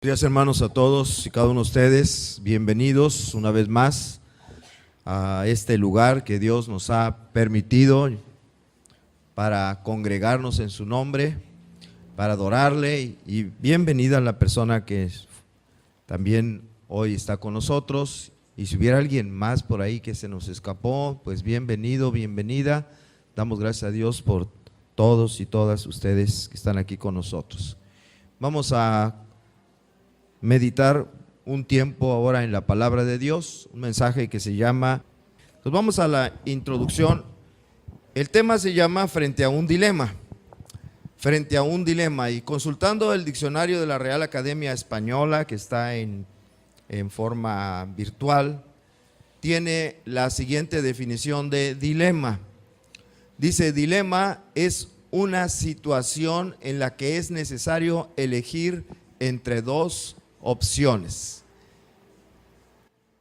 Buenos días, hermanos, a todos y cada uno de ustedes. Bienvenidos una vez más a este lugar que Dios nos ha permitido para congregarnos en su nombre, para adorarle. Y bienvenida a la persona que también hoy está con nosotros. Y si hubiera alguien más por ahí que se nos escapó, pues bienvenido, bienvenida. Damos gracias a Dios por todos y todas ustedes que están aquí con nosotros. Vamos a meditar un tiempo ahora en la palabra de Dios, un mensaje que se llama, pues vamos a la introducción. El tema se llama Frente a un dilema. Frente a un dilema, y consultando el diccionario de la Real Academia Española, que está en forma virtual, tiene la siguiente definición de dilema. Dice: dilema es una situación en la que es necesario elegir entre dos opciones.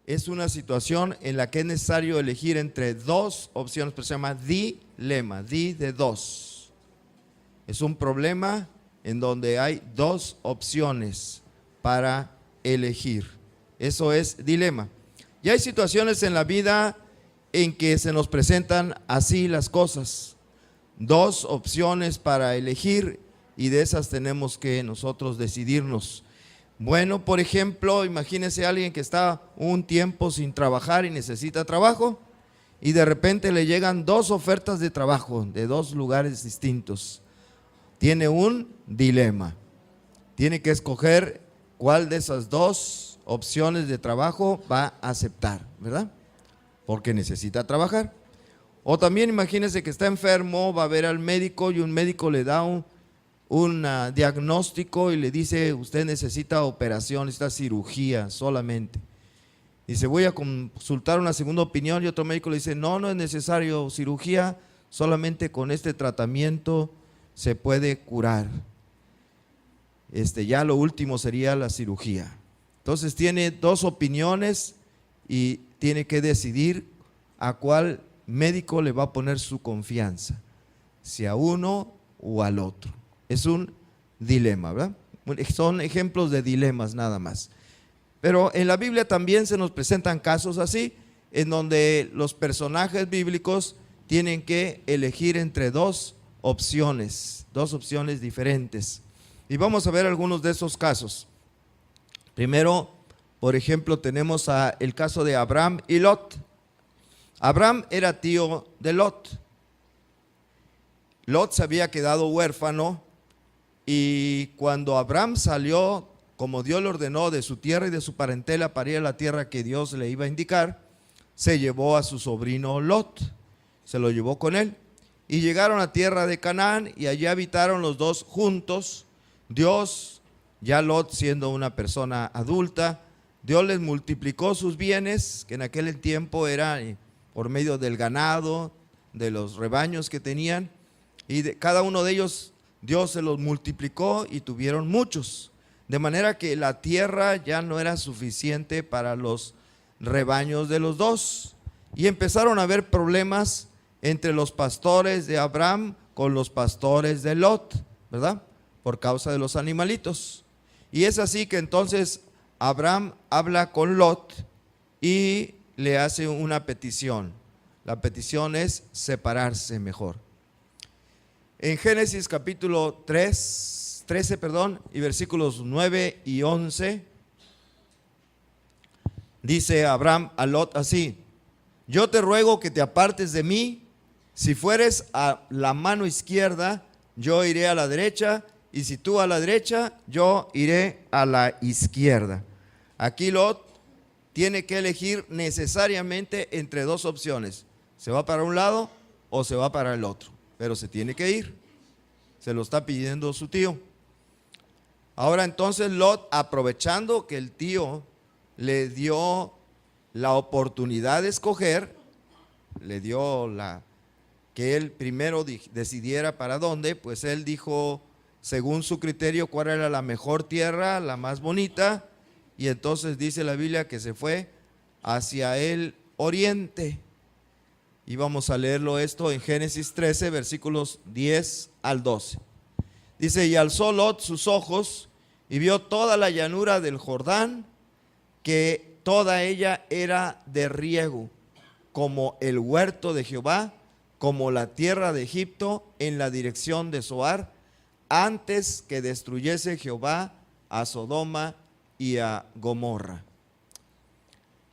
Es una situación en la que es necesario elegir entre dos opciones, pero se llama dilema, di de dos. Es un problema en donde hay dos opciones para elegir. Eso es dilema. Y hay situaciones en la vida en que se nos presentan así las cosas. Dos opciones para elegir y de esas tenemos que nosotros decidirnos. Bueno, por ejemplo, imagínese a alguien que está un tiempo sin trabajar y necesita trabajo y de repente le llegan dos ofertas de trabajo de dos lugares distintos. Tiene un dilema. Tiene que escoger cuál de esas dos opciones de trabajo va a aceptar, ¿verdad? Porque necesita trabajar. O también imagínese que está enfermo, va a ver al médico y un médico le da un diagnóstico y le dice: usted necesita operación, necesita cirugía solamente. Dice: voy a consultar una segunda opinión, y otro médico le dice: no es necesario cirugía, solamente con este tratamiento se puede curar. Ya lo último sería la cirugía. Entonces tiene dos opiniones y tiene que decidir a cuál médico le va a poner su confianza, si a uno o al otro. Es un dilema, ¿verdad? Son ejemplos de dilemas nada más. Pero en la Biblia también se nos presentan casos así, en donde los personajes bíblicos tienen que elegir entre dos opciones diferentes. Y vamos a ver algunos de esos casos. Primero, por ejemplo, tenemos el caso de Abraham y Lot. Abraham era tío de Lot. Lot se había quedado huérfano. Y cuando Abraham salió, como Dios le ordenó, de su tierra y de su parentela para ir a la tierra que Dios le iba a indicar, se llevó a su sobrino Lot, se lo llevó con él, y llegaron a tierra de Canaán, y allí habitaron los dos juntos. Dios, ya Lot siendo una persona adulta, Dios les multiplicó sus bienes, que en aquel tiempo era por medio del ganado, de los rebaños que tenían, y cada uno de ellos Dios se los multiplicó y tuvieron muchos, de manera que la tierra ya no era suficiente para los rebaños de los dos, y empezaron a haber problemas entre los pastores de Abraham con los pastores de Lot, ¿verdad? Por causa de los animalitos. Y es así que entonces Abraham habla con Lot y le hace una petición. La petición es separarse mejor. En Génesis capítulo 13 y versículos 9 y 11, dice Abraham a Lot así: yo te ruego que te apartes de mí, si fueres a la mano izquierda, yo iré a la derecha, y si tú a la derecha, yo iré a la izquierda. Aquí Lot tiene que elegir necesariamente entre dos opciones: se va para un lado o se va para el otro, pero se tiene que ir. Se lo está pidiendo su tío. Ahora entonces Lot, aprovechando que el tío le dio la oportunidad de escoger, le dio que él primero decidiera para dónde, pues él dijo según su criterio cuál era la mejor tierra, la más bonita, y entonces dice la Biblia que se fue hacia el oriente. Y vamos a leerlo esto en Génesis 13, versículos 10 al 12. Dice: y alzó Lot sus ojos y vio toda la llanura del Jordán, que toda ella era de riego, como el huerto de Jehová, como la tierra de Egipto, en la dirección de Zoar, antes que destruyese Jehová a Sodoma y a Gomorra.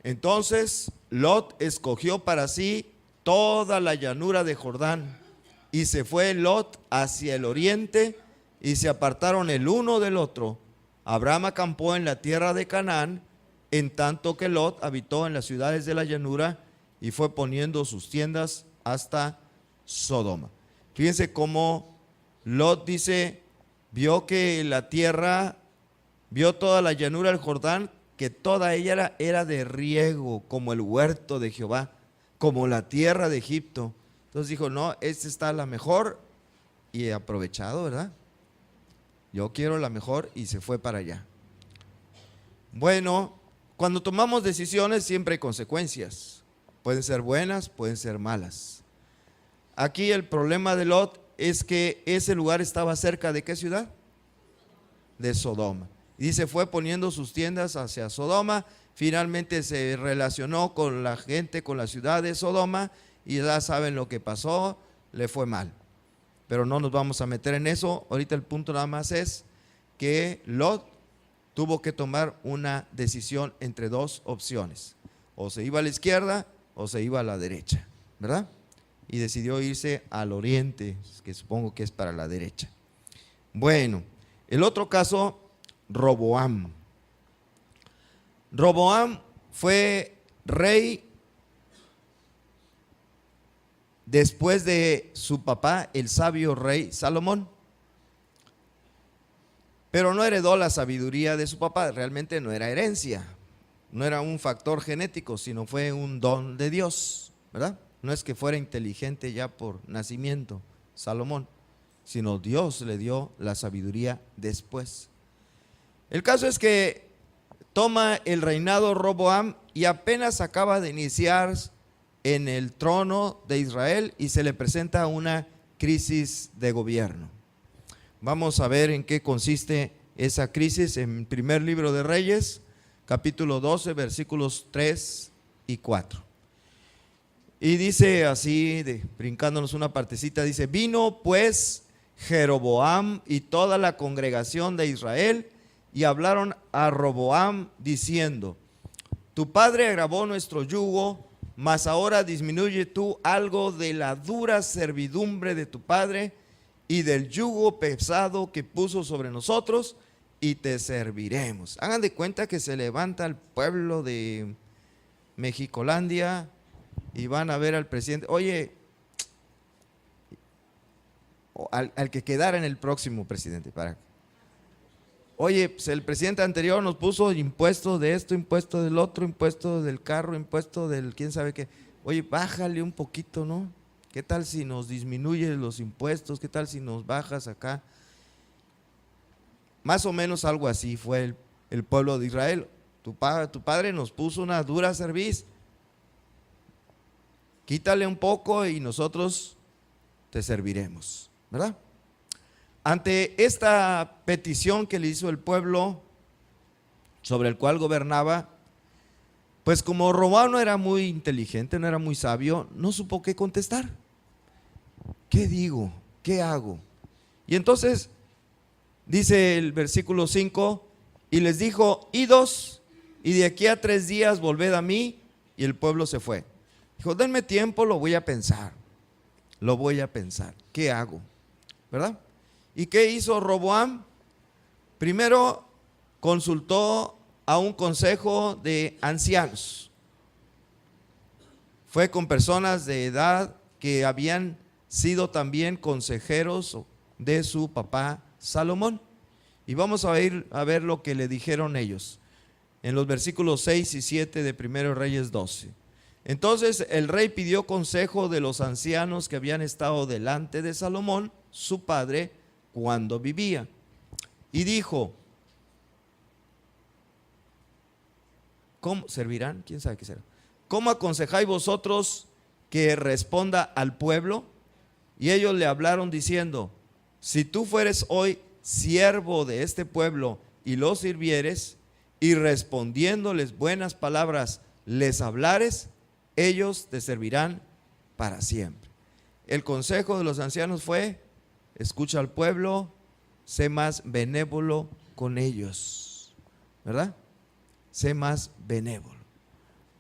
Entonces Lot escogió para sí toda la llanura de Jordán, y se fue Lot hacia el oriente, y se apartaron el uno del otro. Abraham acampó en la tierra de Canaán, en tanto que Lot habitó en las ciudades de la llanura, y fue poniendo sus tiendas hasta Sodoma. Fíjense cómo Lot dice, vio que la tierra, vio toda la llanura del Jordán, que toda ella era de riego, como el huerto de Jehová, como la tierra de Egipto. Entonces dijo, no, esta está la mejor, y he aprovechado, ¿verdad? Yo quiero la mejor, y se fue para allá. Bueno, cuando tomamos decisiones siempre hay consecuencias. Pueden ser buenas, pueden ser malas. Aquí el problema de Lot es que ese lugar estaba cerca de ¿qué ciudad? De Sodoma. Y se fue poniendo sus tiendas hacia Sodoma. Finalmente se relacionó con la gente, con la ciudad de Sodoma, y ya saben lo que pasó, le fue mal. Pero no nos vamos a meter en eso. Ahorita el punto nada más es que Lot tuvo que tomar una decisión entre dos opciones. O se iba a la izquierda o se iba a la derecha, ¿verdad? Y decidió irse al oriente, que supongo que es para la derecha. Bueno, el otro caso, Roboam. Roboam fue rey después de su papá, el sabio rey Salomón. Pero no heredó la sabiduría de su papá, realmente no era herencia, no era un factor genético, sino fue un don de Dios, ¿verdad? No es que fuera inteligente ya por nacimiento Salomón, sino Dios le dio la sabiduría después. El caso es que toma el reinado Roboam y apenas acaba de iniciar en el trono de Israel y se le presenta una crisis de gobierno. Vamos a ver en qué consiste esa crisis en primer libro de Reyes, capítulo 12, versículos 3 y 4. Y dice así, brincándonos una partecita, dice: vino pues Jeroboam y toda la congregación de Israel y hablaron a Roboam diciendo: tu padre agravó nuestro yugo, mas ahora disminuye tú algo de la dura servidumbre de tu padre y del yugo pesado que puso sobre nosotros, y te serviremos. Hagan de cuenta que se levanta el pueblo de Mexicolandia y van a ver al presidente. Oye, al que quedara en el próximo presidente, oye, pues el presidente anterior nos puso impuesto de esto, impuesto del otro, impuesto del carro, impuesto del quién sabe qué. Oye, bájale un poquito, ¿no? ¿Qué tal si nos disminuyes los impuestos? ¿Qué tal si nos bajas acá? Más o menos algo así fue el pueblo de Israel. Tu padre nos puso una dura cerviz. Quítale un poco y nosotros te serviremos, ¿verdad? Ante esta petición que le hizo el pueblo sobre el cual gobernaba, pues como Roboam no era muy inteligente, no era muy sabio, no supo qué contestar. ¿Qué digo? ¿Qué hago? Y entonces dice el versículo 5, y les dijo: idos, y de aquí a 3 días volved a mí. Y el pueblo se fue. Dijo: denme tiempo, lo voy a pensar. Lo voy a pensar. ¿Qué hago? ¿Verdad? ¿Y qué hizo Roboam? Primero consultó a un consejo de ancianos. Fue con personas de edad que habían sido también consejeros de su papá Salomón. Y vamos a ir a ver lo que le dijeron ellos en los versículos 6 y 7 de 1 Reyes 12. Entonces el rey pidió consejo de los ancianos que habían estado delante de Salomón, su padre, cuando vivía, y dijo: ¿cómo servirán? ¿Quién sabe qué será? ¿Cómo aconsejáis vosotros que responda al pueblo? Y ellos le hablaron diciendo: si tú fueres hoy siervo de este pueblo y los sirvieres, y respondiéndoles buenas palabras les hablares, ellos te servirán para siempre. El consejo de los ancianos fue: escucha al pueblo, sé más benévolo con ellos, ¿verdad? Sé más benévolo.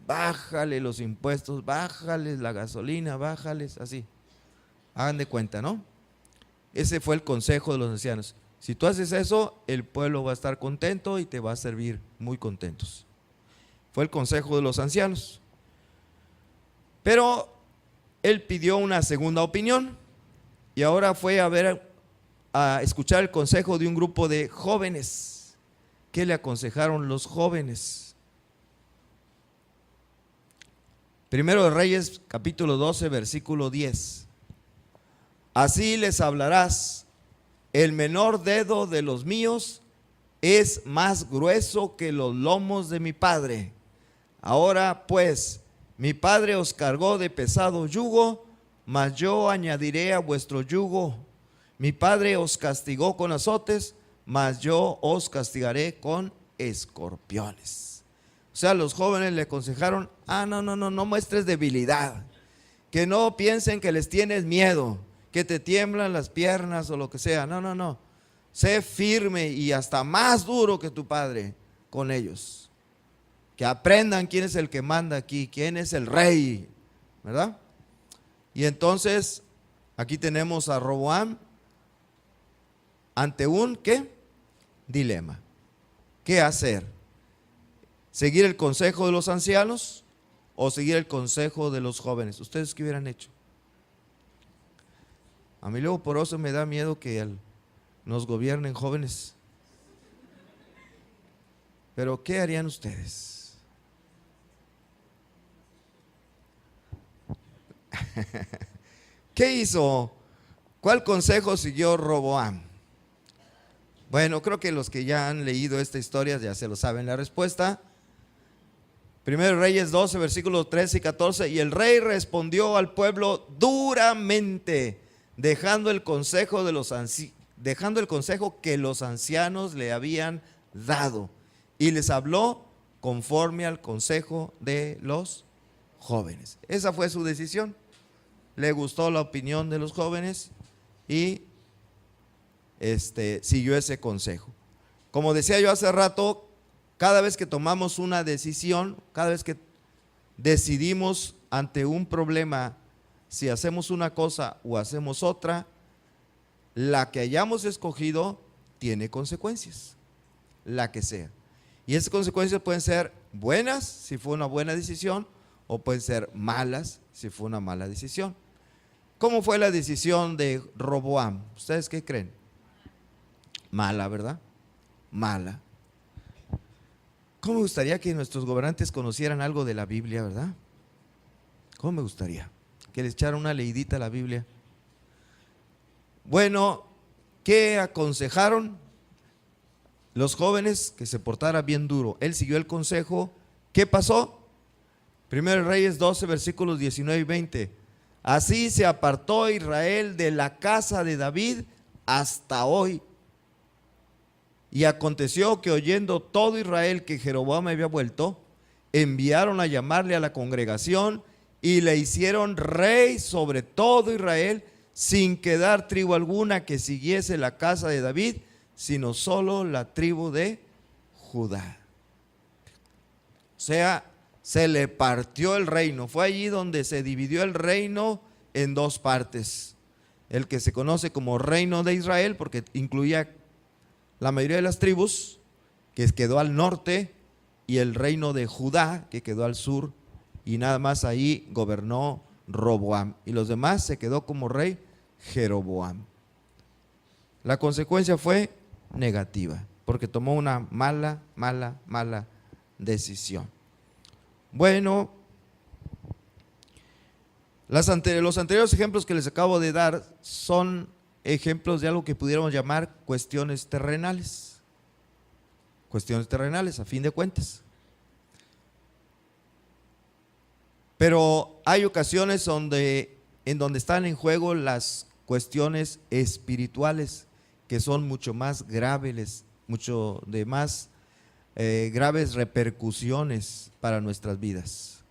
Bájale los impuestos, bájales la gasolina, bájales así. Hagan de cuenta, ¿no? Ese fue el consejo de los ancianos. Si tú haces eso, el pueblo va a estar contento y te va a servir muy contentos. Fue el consejo de los ancianos. Pero él pidió una segunda opinión y ahora fue a escuchar el consejo de un grupo de jóvenes. ¿Qué le aconsejaron los jóvenes? Primero de Reyes, capítulo 12, versículo 10. Así les hablarás: el menor dedo de los míos es más grueso que los lomos de mi padre. Ahora pues, mi padre os cargó de pesado yugo, mas yo añadiré a vuestro yugo. Mi padre os castigó con azotes, mas yo os castigaré con escorpiones. O sea, los jóvenes le aconsejaron: no muestres debilidad, que no piensen que les tienes miedo, que te tiemblan las piernas o lo que sea. No, sé firme y hasta más duro que tu padre con ellos. Que aprendan quién es el que manda aquí, quién es el rey, ¿verdad? Y entonces aquí tenemos a Roboam ante un ¿qué? Dilema. ¿Qué hacer? ¿Seguir el consejo de los ancianos o seguir el consejo de los jóvenes? ¿Ustedes qué hubieran hecho? A mí luego por eso me da miedo que nos gobiernen jóvenes. Pero ¿qué harían ustedes? ¿Qué hizo? ¿Cuál consejo siguió Roboam? Bueno, creo que los que ya han leído esta historia ya se lo saben la respuesta. Primero Reyes 12, versículos 13 y 14. Y el rey respondió al pueblo duramente, dejando el consejo que los ancianos le habían dado, y les habló conforme al consejo de los jóvenes. Esa fue su decisión. Le gustó la opinión de los jóvenes y siguió ese consejo. Como decía yo hace rato, cada vez que tomamos una decisión, cada vez que decidimos ante un problema, si hacemos una cosa o hacemos otra, la que hayamos escogido tiene consecuencias, la que sea. Y esas consecuencias pueden ser buenas si fue una buena decisión, o pueden ser malas si fue una mala decisión. ¿Cómo fue la decisión de Roboam? ¿Ustedes qué creen? Mala, ¿verdad? Mala. ¿Cómo me gustaría que nuestros gobernantes conocieran algo de la Biblia, verdad? ¿Cómo me gustaría que les echaran una leidita a la Biblia? Bueno, ¿qué aconsejaron los jóvenes? Que se portara bien duro. Él siguió el consejo. ¿Qué pasó? Primero Reyes 12, versículos 19 y 20. Así se apartó Israel de la casa de David hasta hoy. Y aconteció que oyendo todo Israel que Jeroboam había vuelto, enviaron a llamarle a la congregación y le hicieron rey sobre todo Israel, sin quedar tribu alguna que siguiese la casa de David, sino solo la tribu de Judá. O sea, se le partió el reino. Fue allí donde se dividió el reino en dos partes. El que se conoce como reino de Israel, porque incluía la mayoría de las tribus, que quedó al norte, y el reino de Judá, que quedó al sur, y nada más ahí gobernó Roboam, y los demás se quedó como rey Jeroboam. La consecuencia fue negativa, porque tomó una mala decisión. Bueno, los anteriores ejemplos que les acabo de dar son ejemplos de algo que pudiéramos llamar cuestiones terrenales. Cuestiones terrenales, a fin de cuentas. Pero hay ocasiones en donde están en juego las cuestiones espirituales, que son mucho más graves mucho de más graves repercusiones para nuestras vidas.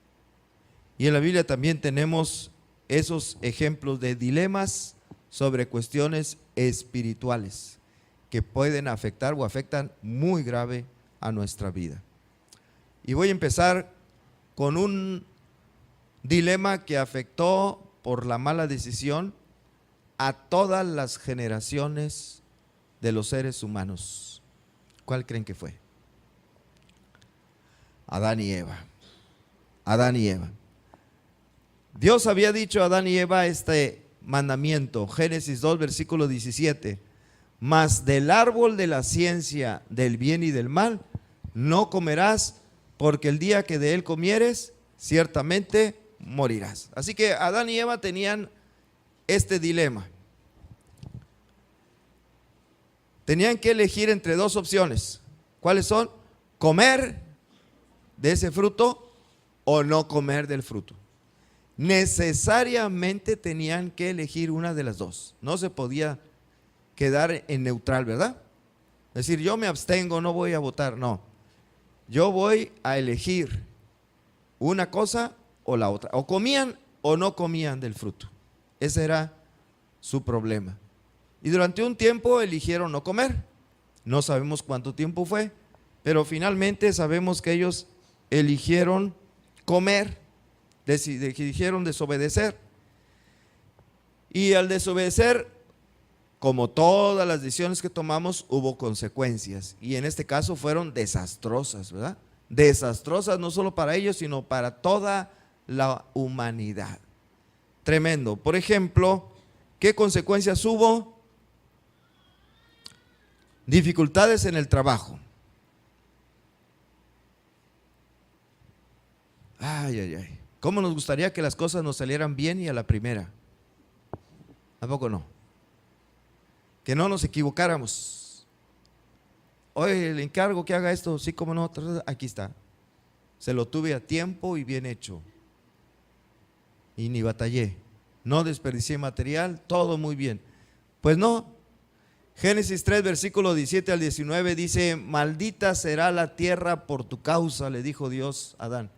Y en la Biblia también tenemos esos ejemplos de dilemas sobre cuestiones espirituales que pueden afectar o afectan muy grave a nuestra vida. Y voy a empezar con un dilema que afectó por la mala decisión a todas las generaciones de los seres humanos. ¿Cuál creen que fue? Adán y Eva. Adán y Eva. Dios había dicho a Adán y Eva este mandamiento, Génesis 2, versículo 17: mas del árbol de la ciencia del bien y del mal no comerás, porque el día que de él comieres, ciertamente morirás. Así que Adán y Eva tenían este dilema. Tenían que elegir entre dos opciones. ¿Cuáles son? Comer de ese fruto o no comer del fruto. Necesariamente tenían que elegir una de las dos. No se podía quedar en neutral, ¿verdad? Es decir, yo me abstengo, no voy a votar, no. Yo voy a elegir una cosa o la otra. O comían o no comían del fruto. Ese era su problema. Y durante un tiempo eligieron no comer. No sabemos cuánto tiempo fue, pero finalmente sabemos que ellos eligieron comer, eligieron desobedecer. Y al desobedecer, como todas las decisiones que tomamos, hubo consecuencias. Y en este caso fueron desastrosas, ¿verdad? Desastrosas no solo para ellos, sino para toda la humanidad. Tremendo. Por ejemplo, ¿qué consecuencias hubo? Dificultades en el trabajo. Ay, ay, ay. ¿Cómo nos gustaría que las cosas nos salieran bien y a la primera? ¿A poco no? Que no nos equivocáramos. Oye, le encargo que haga esto, sí, como no, aquí está. Se lo tuve a tiempo y bien hecho. Y ni batallé. No desperdicié material, todo muy bien. Pues no. Génesis 3, versículo 17 al 19 dice: maldita será la tierra por tu causa, le dijo Dios a Adán.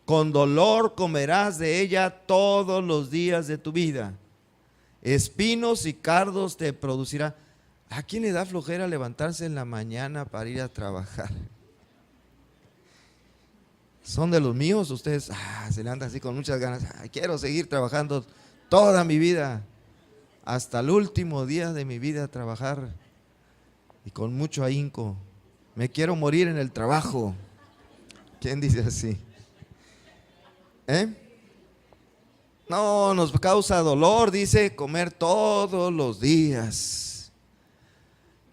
Con dolor comerás de ella todos los días de tu vida. Espinos y cardos te producirá. ¿A quién le da flojera levantarse en la mañana para ir a trabajar? ¿Son de los míos? Ustedes se le andan así con muchas ganas. Quiero seguir trabajando toda mi vida, hasta el último día de mi vida, trabajar y con mucho ahínco. Me quiero morir en el trabajo. ¿Quién dice así? No, nos causa dolor, dice, comer todos los días.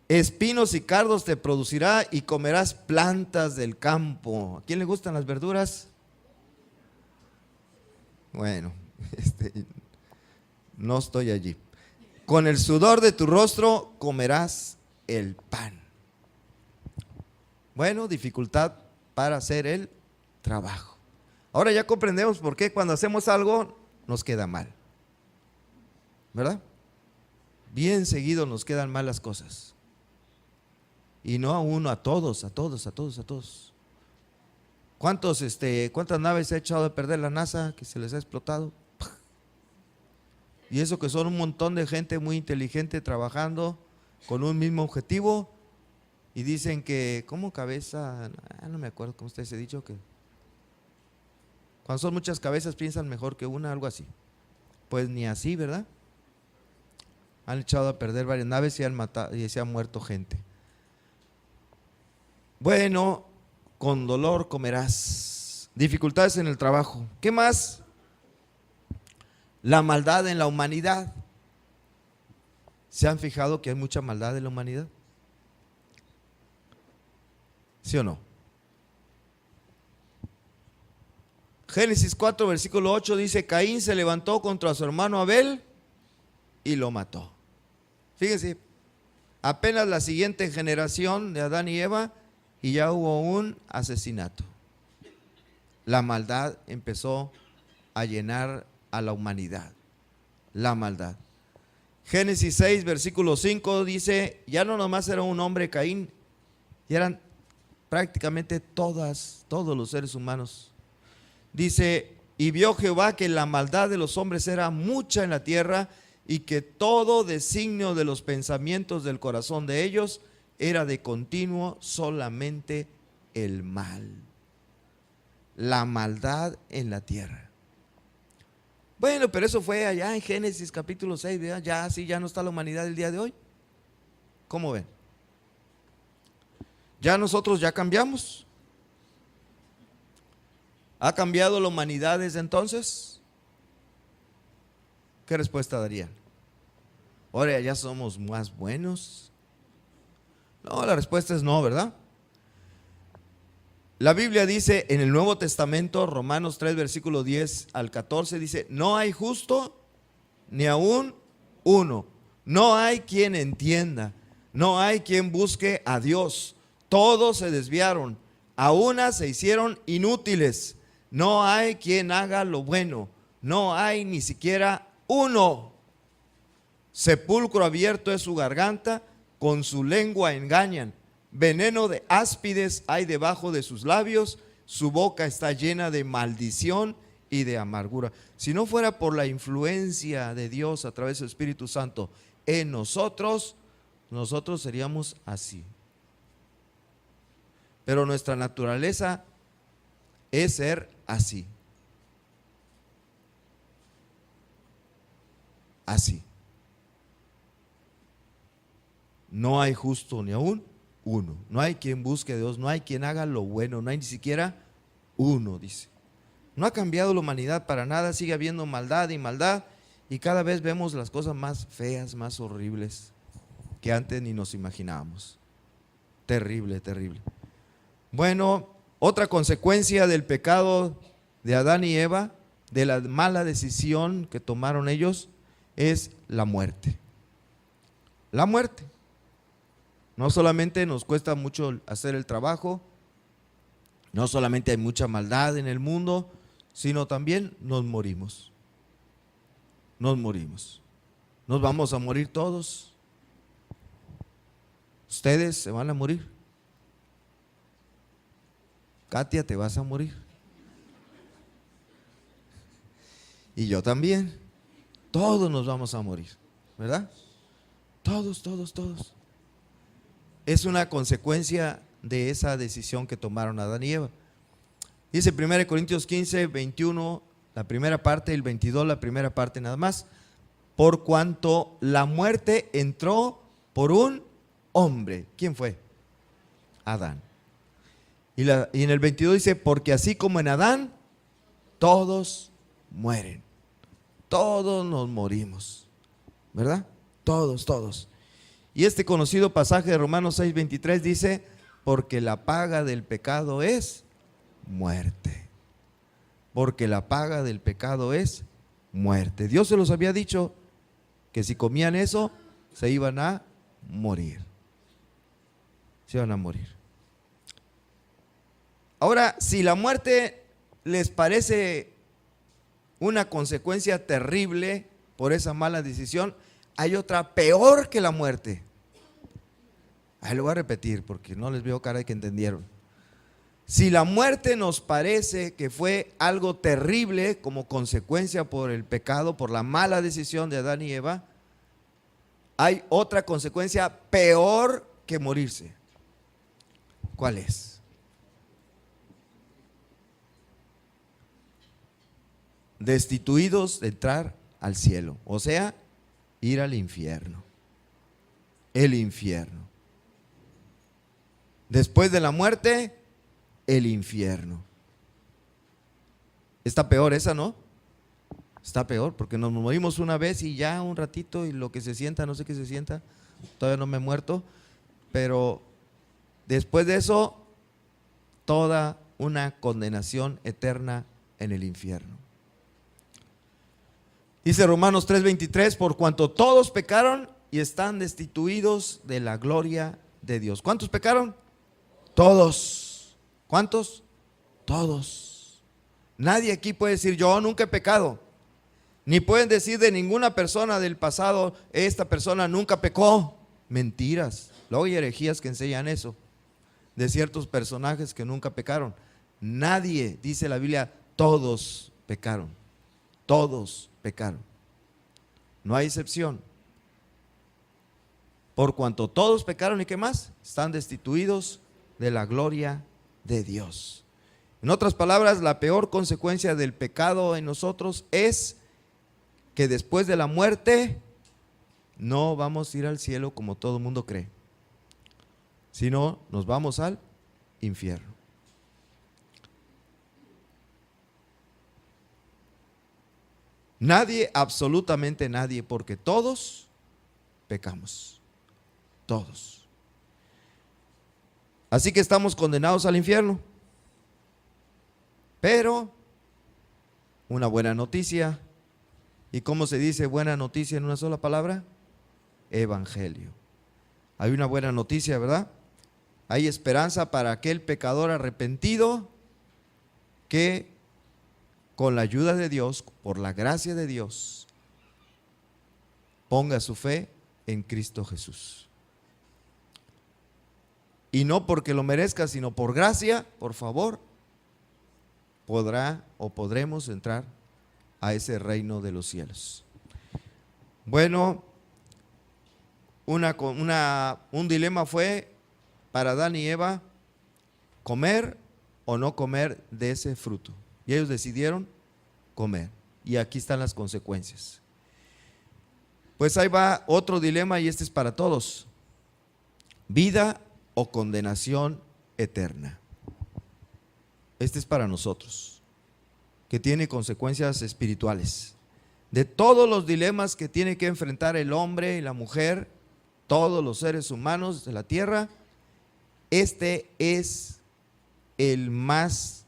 Espinos y cardos te producirá y comerás plantas del campo. ¿A quién le gustan las verduras? Bueno, no estoy allí. Con el sudor de tu rostro comerás el pan. Bueno, dificultad para hacer el trabajo. Ahora ya comprendemos por qué cuando hacemos algo nos queda mal, ¿verdad? Bien seguido nos quedan mal las cosas. Y no a uno, a todos. ¿Cuántas naves se ha echado a perder la NASA que se les ha explotado? Y eso que son un montón de gente muy inteligente trabajando con un mismo objetivo, y dicen que, ¿cómo cabeza? No me acuerdo cómo está ese dicho, que cuando son muchas cabezas piensan mejor que una, algo así. Pues ni así, ¿verdad? Han echado a perder varias naves y han matado, y se ha muerto gente. Bueno, con dolor comerás. Dificultades en el trabajo. ¿Qué más? La maldad en la humanidad. ¿Se han fijado que hay mucha maldad en la humanidad? ¿Sí o no? Génesis 4, versículo 8 dice: Caín se levantó contra su hermano Abel y lo mató. Fíjense, apenas la siguiente generación de Adán y Eva y ya hubo un asesinato. La maldad empezó a llenar a la humanidad. La maldad. Génesis 6, versículo 5 dice: ya no nomás era un hombre Caín, Y eran prácticamente todos los seres humanos. Dice, y vio Jehová que la maldad de los hombres era mucha en la tierra, y que todo designio de los pensamientos del corazón de ellos era de continuo solamente el mal. La maldad en la tierra. Bueno, pero eso fue allá en Génesis capítulo 6, ¿verdad? Ya así ya no está la humanidad el día de hoy. ¿Cómo ven? Ya nosotros ya cambiamos. ¿Ha cambiado la humanidad desde entonces? ¿Qué respuesta darían? Ahora ya somos más buenos. No, la respuesta es no, ¿verdad? La Biblia dice en el Nuevo Testamento, Romanos 3, versículo 10 al 14, dice, no hay justo ni aún uno. No hay quien entienda. No hay quien busque a Dios. Todos se desviaron. A una se hicieron inútiles. No hay quien haga lo bueno. No hay ni siquiera uno. Sepulcro abierto es su garganta, con su lengua engañan. Veneno de áspides hay debajo de sus labios, su boca está llena de maldición y de amargura. Si no fuera por la influencia de Dios a través del Espíritu Santo en nosotros, nosotros seríamos así. Pero nuestra naturaleza es ser así. Así. No hay justo ni aún uno. No hay quien busque a Dios, no hay quien haga lo bueno, no hay ni siquiera uno, dice. No ha cambiado la humanidad para nada, sigue habiendo maldad y cada vez vemos las cosas más feas, más horribles que antes ni nos imaginábamos. Terrible, terrible. Bueno, otra consecuencia del pecado de Adán y Eva, de la mala decisión que tomaron ellos, es la muerte. La muerte. No solamente nos cuesta mucho hacer el trabajo, no solamente hay mucha maldad en el mundo, sino también nos morimos. Nos morimos. Nos vamos a morir todos. Ustedes se van a morir. Katia, te vas a morir. Y yo también. Todos nos vamos a morir, ¿verdad? Todos, todos, todos. Es una consecuencia de esa decisión que tomaron Adán y Eva. Dice 1 Corintios 15, 21, la primera parte, y el 22, la primera parte nada más. Por cuanto la muerte entró por un hombre. ¿Quién fue? Adán. Y en el 22 dice, porque así como en Adán, todos mueren. Todos nos morimos, ¿verdad? Todos, todos. Y este conocido pasaje de Romanos 6, 23 dice, porque la paga del pecado es muerte. Porque la paga del pecado es muerte. Dios se los había dicho que si comían eso, se iban a morir. Se iban a morir. Ahora, si la muerte les parece una consecuencia terrible por esa mala decisión, hay otra peor que la muerte. Ahí lo voy a repetir porque no les veo cara de que entendieron. Si la muerte nos parece que fue algo terrible como consecuencia por el pecado, por la mala decisión de Adán y Eva, hay otra consecuencia peor que morirse. ¿Cuál es? Destituidos de entrar al cielo, o sea, ir al infierno. El infierno. Después de la muerte, el infierno. Está peor esa, ¿no? Está peor porque nos morimos una vez y ya un ratito y lo que se sienta, no sé qué se sienta, todavía no me he muerto, pero después de eso, toda una condenación eterna en el infierno. Dice Romanos 3:23, por cuanto todos pecaron y están destituidos de la gloria de Dios. ¿Cuántos pecaron? Todos. ¿Cuántos? Todos. Nadie aquí puede decir yo nunca he pecado. Ni pueden decir de ninguna persona del pasado, esta persona nunca pecó. Mentiras. Luego hay herejías que enseñan eso. de ciertos personajes que nunca pecaron. Nadie, dice la Biblia, todos pecaron. Todos pecaron. No hay excepción. Por cuanto todos pecaron, ¿y qué más? Están destituidos de la gloria de Dios. En otras palabras, la peor consecuencia del pecado en nosotros es que después de la muerte no vamos a ir al cielo como todo el mundo cree, sino nos vamos al infierno. Nadie, absolutamente nadie, porque todos pecamos. Todos. Así que estamos condenados al infierno. Pero una buena noticia. ¿Y cómo se dice buena noticia en una sola palabra? Evangelio. Hay una buena noticia, ¿verdad? Hay esperanza para aquel pecador arrepentido que con la ayuda de Dios, por la gracia de Dios, ponga su fe en Cristo Jesús. Y no porque lo merezca, sino por gracia, por favor, podrá o podremos entrar a ese reino de los cielos. Bueno, un dilema fue para Adán y Eva comer o no comer de ese fruto. Y ellos decidieron comer. Y aquí están las consecuencias. Pues ahí va otro dilema y este es para todos. Vida o condenación eterna. Este es para nosotros, que tiene consecuencias espirituales. De todos los dilemas que tiene que enfrentar el hombre y la mujer, todos los seres humanos de la tierra, este es el más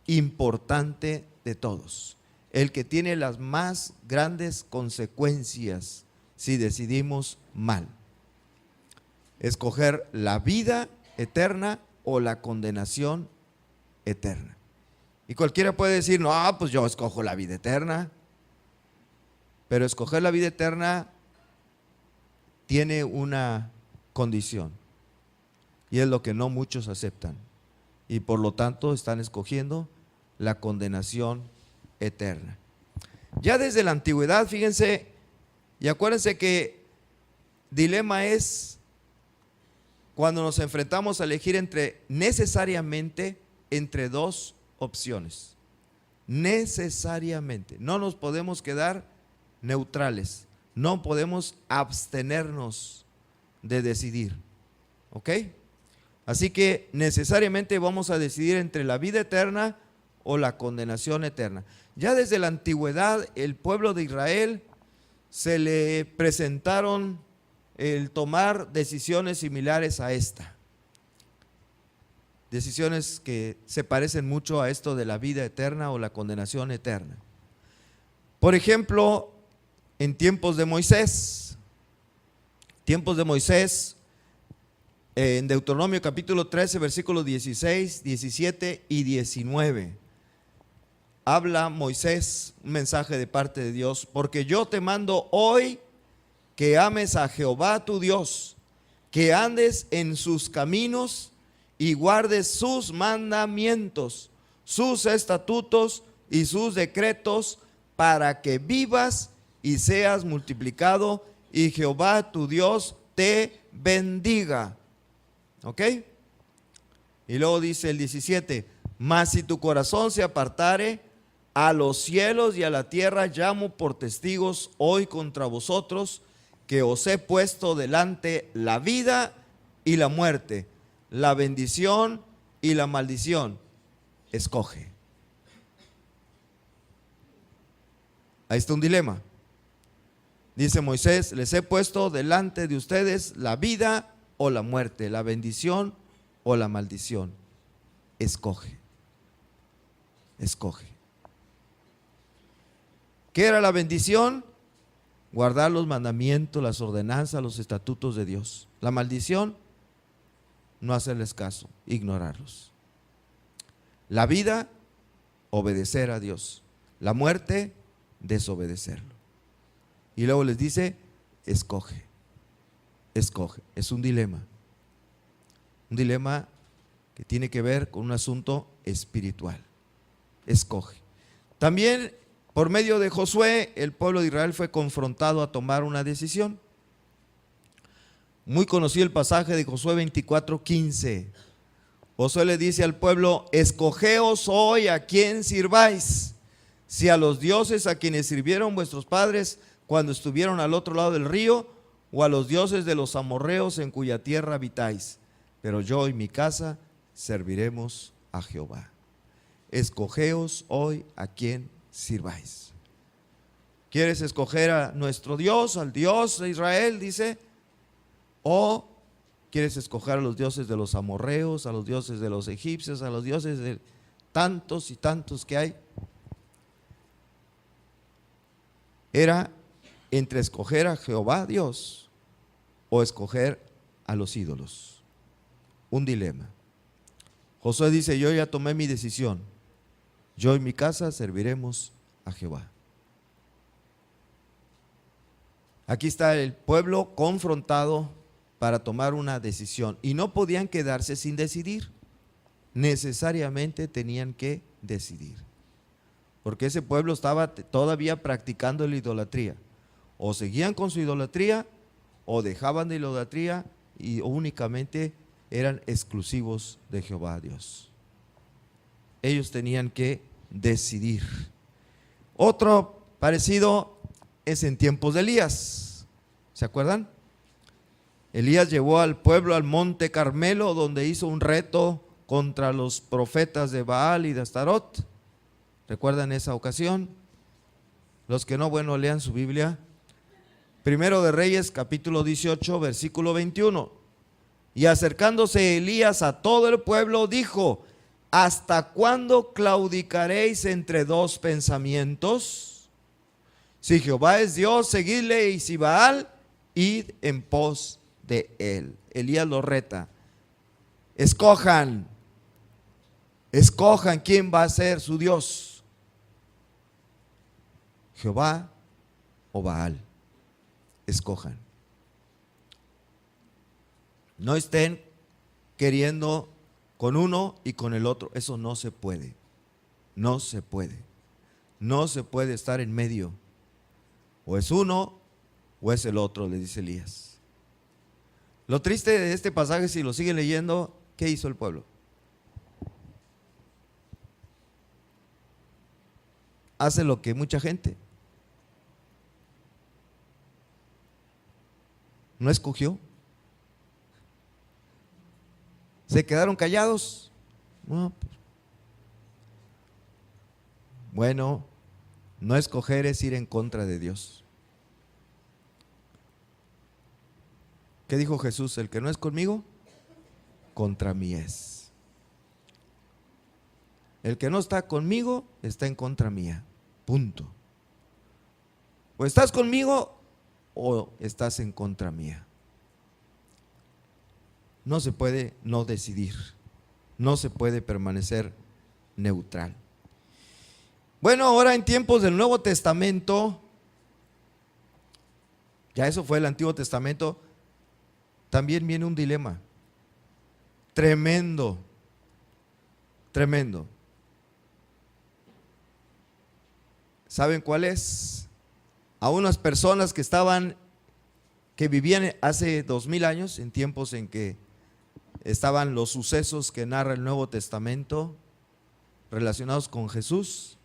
importante de todos, el que tiene las más grandes consecuencias si decidimos mal. Escoger la vida eterna o la condenación eterna. Y cualquiera puede decir, no, pues yo escojo la vida eterna. Pero escoger la vida eterna tiene una condición. Y es lo que no muchos aceptan. Y por lo tanto están escogiendo la condenación eterna. Ya desde la antigüedad, fíjense, y acuérdense que dilema es cuando nos enfrentamos a elegir necesariamente entre dos opciones. Necesariamente. No nos podemos quedar neutrales. No podemos abstenernos de decidir. ¿Ok? Así que necesariamente vamos a decidir entre la vida eterna o la condenación eterna. Ya desde la antigüedad, el pueblo de Israel se le presentaron el tomar decisiones similares a esta. Decisiones que se parecen mucho a esto de la vida eterna o la condenación eterna. Por ejemplo, en tiempos de Moisés, en Deuteronomio capítulo 13, versículos 16, 17 y 19, habla Moisés, un mensaje de parte de Dios: porque yo te mando hoy que ames a Jehová tu Dios, que andes en sus caminos y guardes sus mandamientos, sus estatutos y sus decretos, para que vivas y seas multiplicado, y Jehová tu Dios te bendiga. ¿Ok? Y luego dice el 17: mas si tu corazón se apartare, a los cielos y a la tierra llamo por testigos hoy contra vosotros, que os he puesto delante la vida y la muerte, la bendición y la maldición. Escoge. Ahí está un dilema. Dice Moisés: les he puesto delante de ustedes la vida o la muerte, la bendición o la maldición. Escoge. Escoge. ¿Qué era la bendición? Guardar los mandamientos, las ordenanzas, los estatutos de Dios. La maldición, no hacerles caso, ignorarlos. La vida, obedecer a Dios. La muerte, desobedecerlo. Y luego les dice: escoge, escoge. Es un dilema que tiene que ver con un asunto espiritual. Escoge. También por medio de Josué, el pueblo de Israel fue confrontado a tomar una decisión. Muy conocido el pasaje de Josué 24:15. Josué le dice al pueblo: escogeos hoy a quién sirváis, si a los dioses a quienes sirvieron vuestros padres cuando estuvieron al otro lado del río, o a los dioses de los amorreos en cuya tierra habitáis. Pero yo y mi casa serviremos a Jehová. Escogeos hoy a quién sirváis. ¿Quieres escoger a nuestro Dios, al Dios de Israel, dice? ¿O quieres escoger a los dioses de los amorreos, a los dioses de los egipcios, a los dioses de tantos y tantos que hay? Era entre escoger a Jehová Dios o escoger a los ídolos. Un dilema. Josué dice: yo ya tomé mi decisión, yo y mi casa serviremos a Jehová. Aquí está el pueblo confrontado para tomar una decisión y no podían quedarse sin decidir, necesariamente tenían que decidir, porque ese pueblo estaba todavía practicando la idolatría. O seguían con su idolatría o dejaban de idolatría y únicamente eran exclusivos de Jehová Dios. Ellos tenían que decidir. Otro parecido es en tiempos de Elías. ¿Se acuerdan? Elías llevó al pueblo al monte Carmelo, donde hizo un reto contra los profetas de Baal y de Astarot. ¿Recuerdan esa ocasión? Los que no, bueno, lean su Biblia. Primero de Reyes, capítulo 18, versículo 21. Y acercándose Elías a todo el pueblo, dijo: ¿hasta cuándo claudicaréis entre dos pensamientos? Si Jehová es Dios, seguidle, y si Baal, id en pos de él. Elías lo reta: escojan quién va a ser su Dios, Jehová o Baal. Escojan. No estén queriendo con uno y con el otro. Eso no se puede. No se puede. No se puede estar en medio. O es uno o es el otro, le dice Elías. Lo triste de este pasaje, si lo siguen leyendo, ¿qué hizo el pueblo? Hace lo que mucha gente. No escogió. ¿Se quedaron callados? No. Bueno, no escoger es ir en contra de Dios. ¿Qué dijo Jesús? El que no es conmigo, contra mí es. El que no está conmigo, está en contra mía. Punto. O estás conmigo o estás en contra mía. No se puede no decidir. No se puede permanecer neutral. Bueno, ahora en tiempos del Nuevo Testamento, ya eso fue el Antiguo Testamento, también viene un dilema tremendo, tremendo. ¿Saben cuál es? A unas personas que vivían hace 2000 años, en tiempos en que estaban los sucesos que narra el Nuevo Testamento relacionados con Jesús.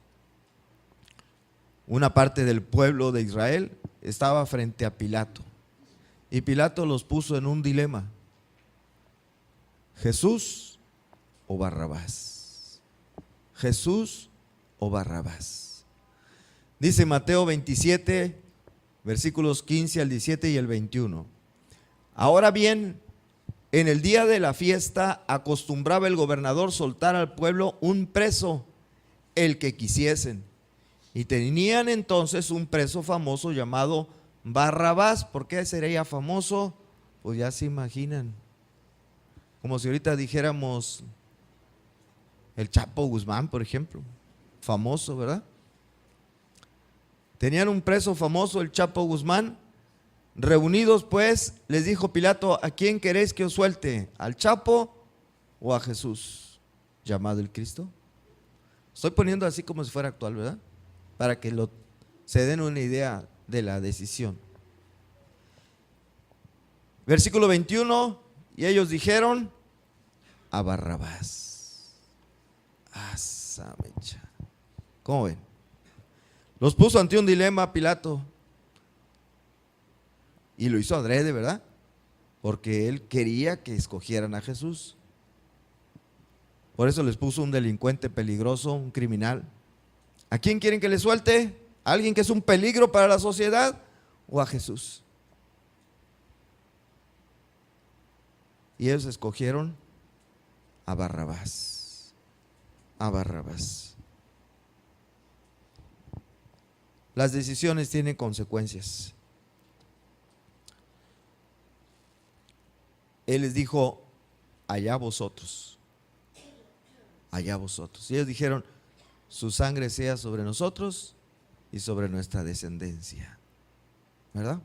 Una parte del pueblo de Israel estaba frente a Pilato y Pilato los puso en un dilema: Jesús o Barrabás. Jesús o Barrabás. Dice Mateo 27, versículos 15 al 17 y el 21. Ahora bien, en el día de la fiesta acostumbraba el gobernador soltar al pueblo un preso, el que quisiesen. Y tenían entonces un preso famoso llamado Barrabás. ¿Por qué sería famoso? Pues ya se imaginan. Como si ahorita dijéramos el Chapo Guzmán, por ejemplo. Famoso, ¿verdad? Tenían un preso famoso, el Chapo Guzmán. Reunidos pues, les dijo Pilato: ¿a quién queréis que os suelte? ¿Al Chapo o a Jesús llamado el Cristo? Estoy poniendo así como si fuera actual, ¿verdad? Para que se den una idea de la decisión. Versículo 21, y ellos dijeron a Barrabás. Asa mecha. ¿Cómo ven? Los puso ante un dilema Pilato. Y lo hizo adrede, ¿verdad? Porque él quería que escogieran a Jesús. Por eso les puso un delincuente peligroso, un criminal. ¿A quién quieren que le suelte? ¿A alguien que es un peligro para la sociedad o a Jesús? Y ellos escogieron a Barrabás. A Barrabás. Las decisiones tienen consecuencias. Él les dijo, allá vosotros. Allá vosotros. Y ellos dijeron, su sangre sea sobre nosotros y sobre nuestra descendencia. ¿Verdad?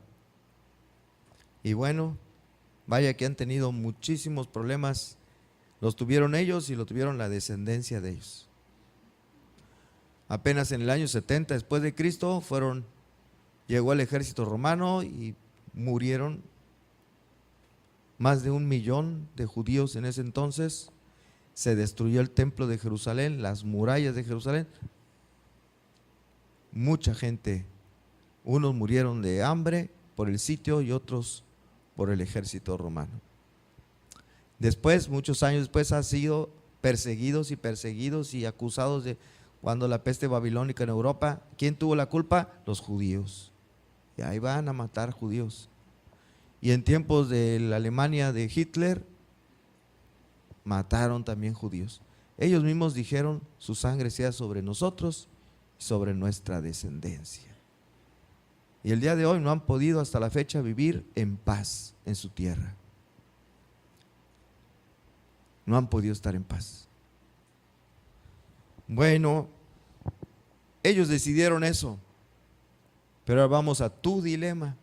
Y bueno, vaya que han tenido muchísimos problemas. Los tuvieron ellos y lo tuvieron la descendencia de ellos. Apenas en el año 70 después de Cristo llegó el ejército romano y murieron más de 1 millón de judíos en ese entonces. Se destruyó el templo de Jerusalén, las murallas de Jerusalén. Mucha gente, unos murieron de hambre por el sitio y otros por el ejército romano. Después, muchos años después, han sido perseguidos y acusados de cuando la peste babilónica en Europa. ¿Quién tuvo la culpa? Los judíos. Y ahí van a matar judíos. Y en tiempos de la Alemania de Hitler, mataron también judíos. Ellos mismos dijeron, su sangre sea sobre nosotros y sobre nuestra descendencia. Y el día de hoy no han podido hasta la fecha vivir en paz en su tierra. No han podido estar en paz. Bueno, ellos decidieron eso. Pero ahora vamos a tu dilema.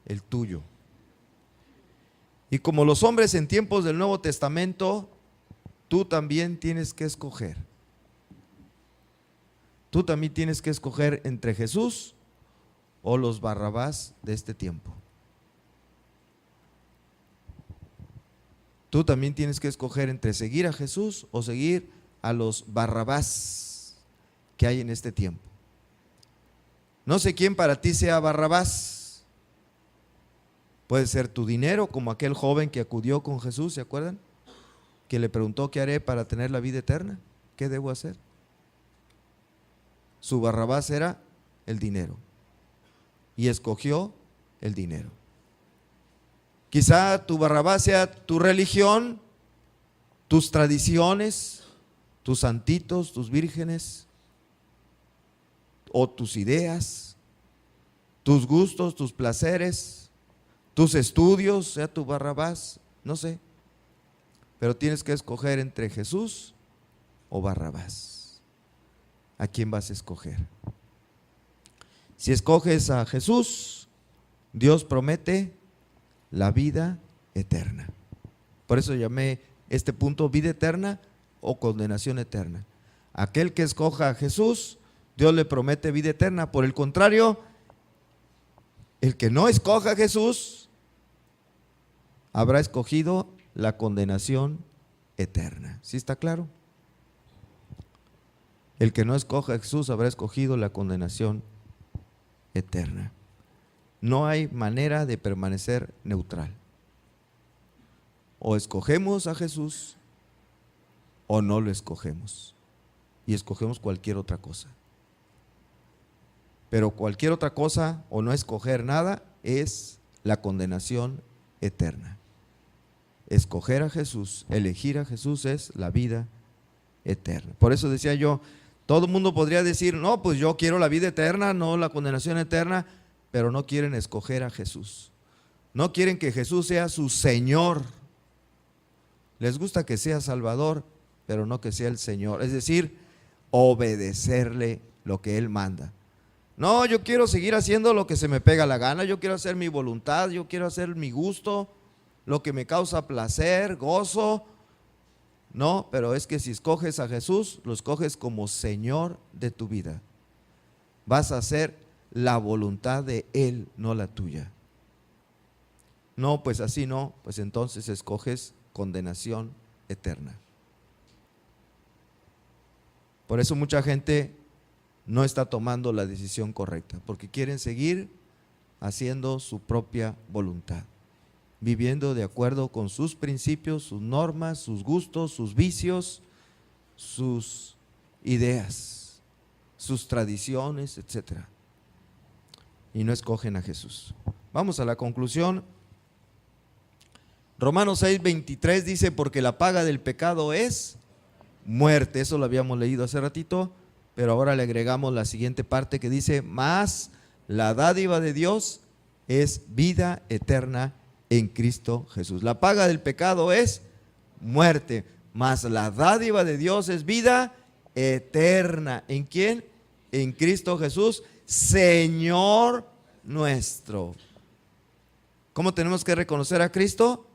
El tuyo. Y como los hombres en tiempos del Nuevo Testamento, tú también tienes que escoger. Tú también tienes que escoger entre Jesús o los Barrabás de este tiempo. Tú también tienes que escoger entre seguir a Jesús o seguir a los Barrabás que hay en este tiempo. No sé quién para ti sea Barrabás. Puede ser tu dinero, como aquel joven que acudió con Jesús, ¿se acuerdan? Que le preguntó, ¿qué haré para tener la vida eterna? ¿Qué debo hacer? Su Barrabás era el dinero y escogió el dinero. Quizá tu Barrabás sea tu religión, tus tradiciones, tus santitos, tus vírgenes, o tus ideas, tus gustos, tus placeres, tus estudios, sea tu Barrabás, no sé. Pero tienes que escoger entre Jesús o Barrabás. ¿A quién vas a escoger? Si escoges a Jesús, Dios promete la vida eterna. Por eso llamé este punto vida eterna o condenación eterna. Aquel que escoja a Jesús, Dios le promete vida eterna. Por el contrario, el que no escoja a Jesús habrá escogido la condenación eterna. ¿Sí está claro? El que no escoja a Jesús habrá escogido la condenación eterna. No hay manera de permanecer neutral. O escogemos a Jesús o no lo escogemos. Y escogemos cualquier otra cosa. Pero cualquier otra cosa o no escoger nada es la condenación eterna. Escoger a Jesús, elegir a Jesús es la vida eterna. Por eso decía yo, todo el mundo podría decir, no, pues yo quiero la vida eterna, no la condenación eterna, pero no quieren escoger a Jesús. No quieren que Jesús sea su Señor. Les gusta que sea Salvador, pero no que sea el Señor. Es decir, obedecerle lo que Él manda. No, yo quiero seguir haciendo lo que se me pega la gana, yo quiero hacer mi voluntad, yo quiero hacer mi gusto. lo que me causa placer, gozo. No, pero es que si escoges a Jesús, lo escoges como Señor de tu vida. Vas a hacer la voluntad de Él, no la tuya. No, pues así no, pues entonces escoges condenación eterna. Por eso mucha gente no está tomando la decisión correcta, porque quieren seguir haciendo su propia voluntad, viviendo de acuerdo con sus principios, sus normas, sus gustos, sus vicios, sus ideas, sus tradiciones, etc. Y no escogen a Jesús. Vamos a la conclusión. Romanos 6:23 dice, porque la paga del pecado es muerte. Eso lo habíamos leído hace ratito, pero ahora le agregamos la siguiente parte que dice, mas la dádiva de Dios es vida eterna en Cristo Jesús. La paga del pecado es muerte, mas la dádiva de Dios es vida eterna. ¿En quién? En Cristo Jesús, Señor nuestro. ¿Cómo tenemos que reconocer a Cristo?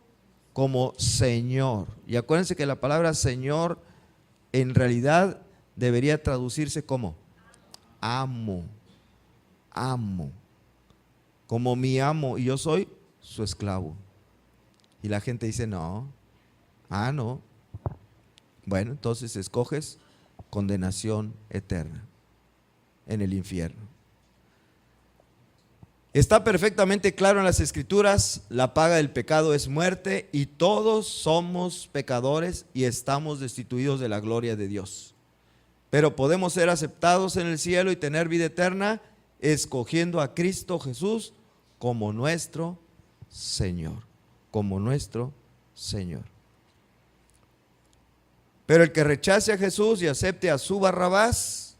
Como Señor. Y acuérdense que la palabra Señor en realidad debería traducirse como amo, amo, como mi amo y yo soy su esclavo. Y la gente dice no, no. Bueno, entonces escoges condenación eterna en el infierno. Está perfectamente claro en las Escrituras, la paga del pecado es muerte y todos somos pecadores y estamos destituidos de la gloria de Dios. Pero podemos ser aceptados en el cielo y tener vida eterna escogiendo a Cristo Jesús como nuestro Señor, como nuestro Señor. Pero el que rechace a Jesús y acepte a su Barrabás,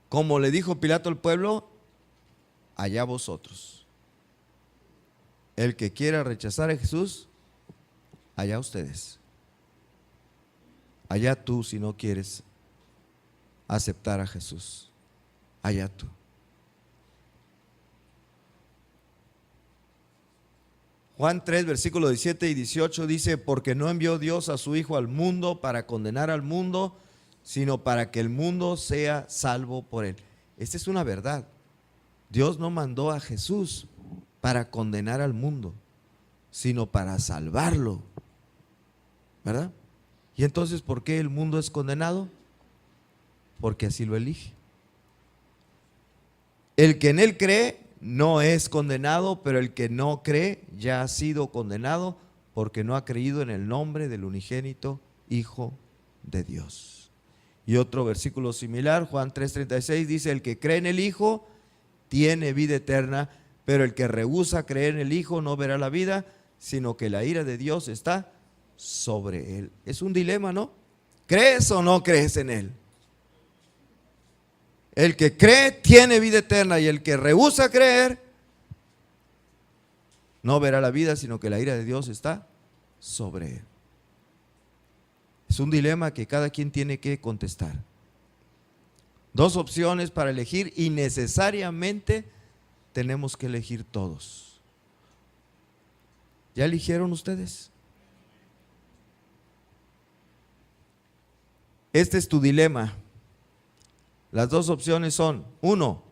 como le dijo Pilato al pueblo, allá vosotros. El que quiera rechazar a Jesús, allá ustedes. Allá tú si no quieres aceptar a Jesús. Allá tú. Juan 3, versículos 17 y 18 dice, porque no envió Dios a su Hijo al mundo para condenar al mundo, sino para que el mundo sea salvo por él. Esta es una verdad. Dios no mandó a Jesús para condenar al mundo, sino para salvarlo, ¿verdad? Y entonces, ¿por qué el mundo es condenado? Porque así lo elige. El que en él cree no es condenado, pero el que no cree ya ha sido condenado porque no ha creído en el nombre del unigénito Hijo de Dios. Y otro versículo similar, Juan 3:36 dice, el que cree en el Hijo tiene vida eterna, pero el que rehúsa creer en el Hijo no verá la vida, sino que la ira de Dios está sobre él. Es un dilema, ¿no? ¿Crees o no crees en él? El que cree tiene vida eterna y el que rehúsa creer no verá la vida, sino que la ira de Dios está sobre él. Es un dilema que cada quien tiene que contestar. Dos opciones para elegir y necesariamente tenemos que elegir todos. ¿Ya eligieron ustedes? Este es tu dilema. Las dos opciones son, 1,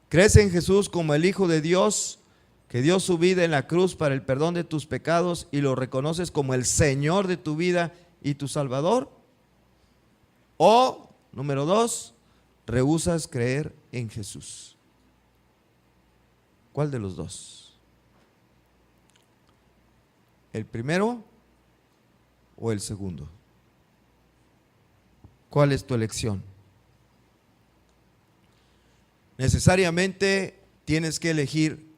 ¿crees en Jesús como el Hijo de Dios, que dio su vida en la cruz para el perdón de tus pecados y lo reconoces como el Señor de tu vida y tu Salvador? O, número 2, rehusas creer en Jesús. ¿Cuál de los dos? ¿El primero o el segundo? ¿Cuál es tu elección? Necesariamente tienes que elegir,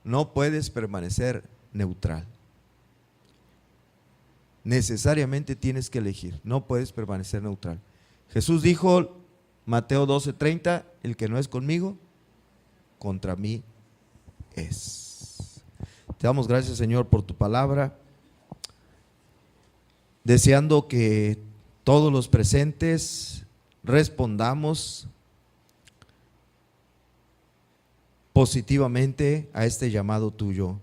no puedes permanecer neutral. Necesariamente tienes que elegir, no puedes permanecer neutral. Jesús dijo, Mateo 12:30, el que no es conmigo, contra mí es. Te damos gracias, Señor, por tu palabra, deseando que todos los presentes respondamos positivamente a este llamado tuyo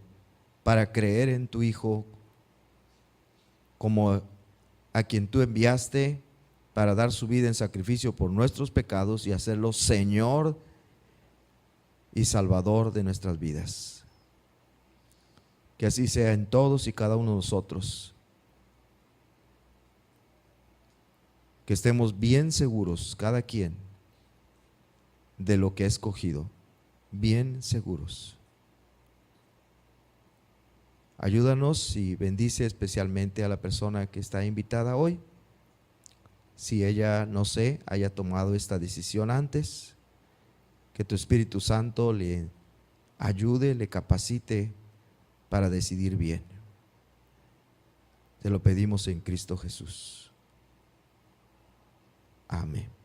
para creer en tu Hijo como a quien tú enviaste para dar su vida en sacrificio por nuestros pecados y hacerlo Señor y Salvador de nuestras vidas. Que así sea en todos y cada uno de nosotros. Que estemos bien seguros, cada quien, de lo que ha escogido. Bien seguros. Ayúdanos y bendice especialmente a la persona que está invitada hoy. Si ella, no sé, haya tomado esta decisión antes, que tu Espíritu Santo le ayude, le capacite para decidir bien. Te lo pedimos en Cristo Jesús. Amén.